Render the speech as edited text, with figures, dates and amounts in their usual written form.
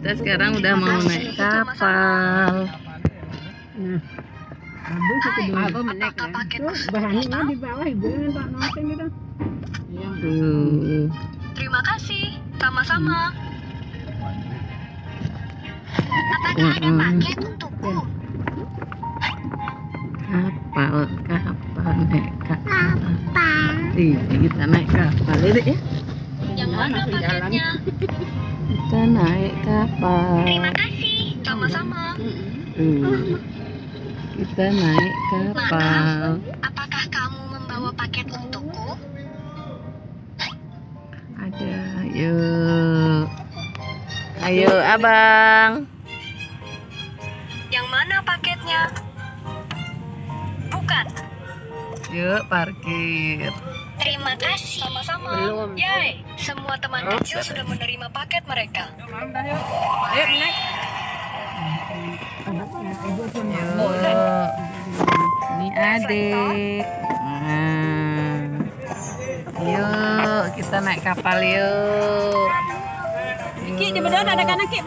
Kita sekarang udah mau naik kapal. Nah, bahannya di bawah ibu Pak Noten gitu. Tuh. Terima kasih, sama-sama. Apakah ada paket untukku? Kapal naik kapal. Kita naik kapal ini ya. Yang mana paketnya? Kita naik kapal. Terima kasih, sama-sama. Kita naik kapal. Apakah kamu membawa paket untukku? Ada, yuk. Ayo abang. Yang mana paketnya? Bukan. Yuk parkir. Terima kasih. Sama-sama. Yay, semua teman kecil sudah menerima paket mereka. Ayo naik. Yuk. Ini adik. Yuk kita naik kapal yuk. Ki, di beneran ada kanan Ki.